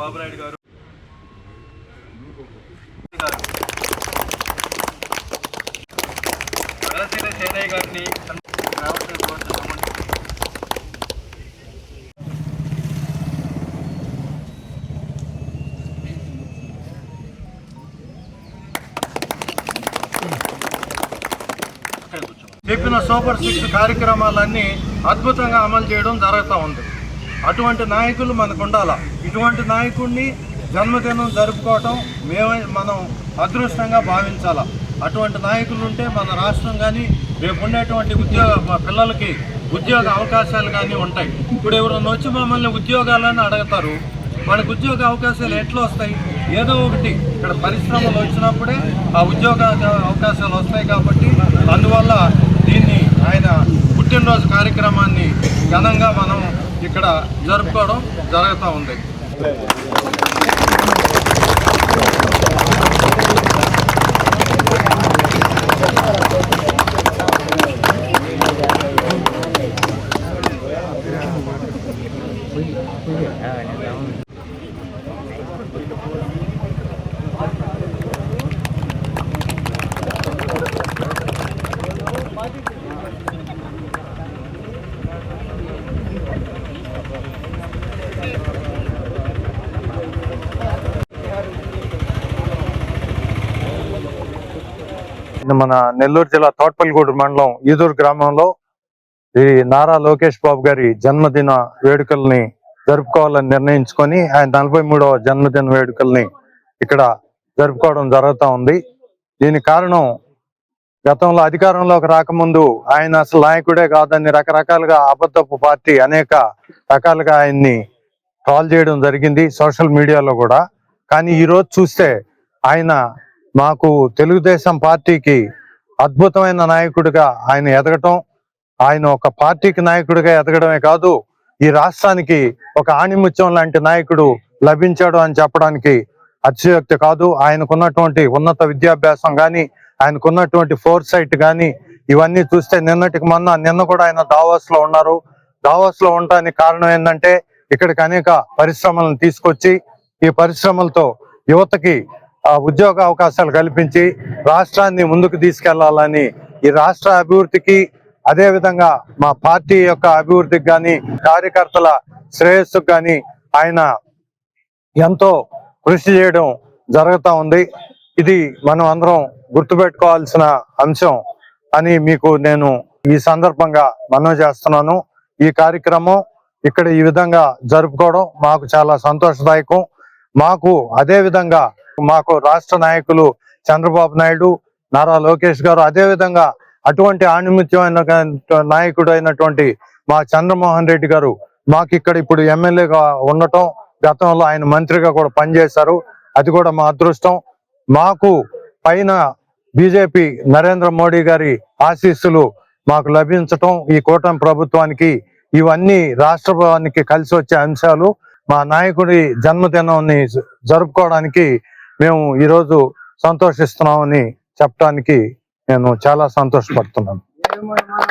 బాబునాయుడు గారు సేనయ్య గారిని చెప్పిన సూపర్ 6 కార్యక్రమాలన్నీ అద్భుతంగా అమలు చేయడం జరుగుతూ ఉంది. అటువంటి నాయకులు మనకు ఉండాలా. ఇటువంటి నాయకుడిని జన్మదినం జరుపుకోవటం మనం అదృష్టంగా భావించాలా. అటువంటి నాయకులు ఉంటే మన రాష్ట్రం కానీ రేపు ఉండేటువంటి పిల్లలకి ఉద్యోగ అవకాశాలు కానీ ఉంటాయి. ఇప్పుడు ఎవరైనా వచ్చి మమ్మల్ని ఉద్యోగాలని అడుగుతారు. మనకు ఉద్యోగ అవకాశాలు ఎట్లా వస్తాయి? ఏదో ఒకటి ఇక్కడ పరిశ్రమలు వచ్చినప్పుడే ఆ ఉద్యోగ అవకాశాలు వస్తాయి. కాబట్టి అందువల్ల దీన్ని ఆయన పుట్టినరోజు కార్యక్రమాన్ని ఘనంగా మనం ఇక్కడ జరుపుకోవడం జరుగుతూ ఉంది. మన నెల్లూరు జిల్లా తోటపల్లిగూడూరు మండలం ఈదూరు గ్రామంలో ఈ నారా లోకేష్ బాబు గారి జన్మదిన వేడుకల్ని జరుపుకోవాలని నిర్ణయించుకొని ఆయన 43వ జన్మదిన వేడుకల్ని ఇక్కడ జరుపుకోవడం జరుగుతూ ఉంది. దీనికి కారణం గతంలో అధికారంలోకి రాకముందు ఆయన అసలు నాయకుడే కాదని రకరకాలుగా అబద్ధపు పార్టీ అనేక రకాలుగా ఆయన్ని ట్రోల్ చేయడం జరిగింది సోషల్ మీడియాలో కూడా. కానీ ఈరోజు చూస్తే ఆయన మాకు తెలుగుదేశం పార్టీకి అద్భుతమైన నాయకుడిగా ఆయన ఎదగటం, ఆయన ఒక పార్టీకి నాయకుడిగా ఎదగడమే కాదు, ఈ రాష్ట్రానికి ఒక ఆణిముత్యం లాంటి నాయకుడు లభించాడు అని చెప్పడానికి అతిశయోక్తి కాదు. ఆయనకున్నటువంటి ఉన్నత విద్యాభ్యాసం కానీ, ఆయనకున్నటువంటి ఫోర్ సైట్ కానీ ఇవన్నీ చూస్తే నిన్న కూడా ఆయన దావోస్ లో ఉన్నారు. దావోస్ లో ఉండడానికి కారణం ఏంటంటే ఇక్కడికి అనేక పరిశ్రమలను తీసుకొచ్చి ఈ పరిశ్రమలతో యువతకి ఉద్యోగ అవకాశాలు కల్పించి రాష్ట్రాన్ని ముందుకు తీసుకెళ్లాలని, ఈ రాష్ట్ర అభివృద్ధికి అదే విధంగా మా పార్టీ యొక్క అభివృద్ధికి కానీ కార్యకర్తల శ్రేయస్సుకు కానీ ఆయన ఎంతో కృషి చేయడం జరుగుతూ ఉంది. ఇది మనం అందరం గుర్తుపెట్టుకోవాల్సిన అంశం అని మీకు నేను ఈ సందర్భంగా మనవి చేస్తున్నాను. ఈ కార్యక్రమం ఇక్కడ ఈ విధంగా జరుపుకోవడం మాకు చాలా సంతోషదాయకం. మాకు అదే విధంగా మాకు రాష్ట్ర నాయకులు చంద్రబాబు నాయుడు, నారా లోకేష్ గారు, అదే విధంగా అటువంటి ఆణిముత్యమైన నాయకుడు అయినటువంటి మా చంద్రమోహన్ రెడ్డి గారు మాకు ఇక్కడ ఇప్పుడు ఎమ్మెల్యేగా ఉండటం, గతంలో ఆయన మంత్రిగా కూడా పనిచేశారు. అది కూడా మా అదృష్టం. మాకు పైన బీజేపీ నరేంద్ర మోడీ గారి ఆశీస్సులు మాకు లభించటం, ఈ కూటమి ప్రభుత్వానికి ఇవన్నీ రాష్ట్రానికి కలిసి వచ్చే అంశాలు. మా నాయకుడి జన్మదినాన్ని జరుపుకోవడానికి మేము ఈరోజు సంతోషిస్తున్నామని చెప్పడానికి నేను చాలా సంతోషపడుతున్నాను.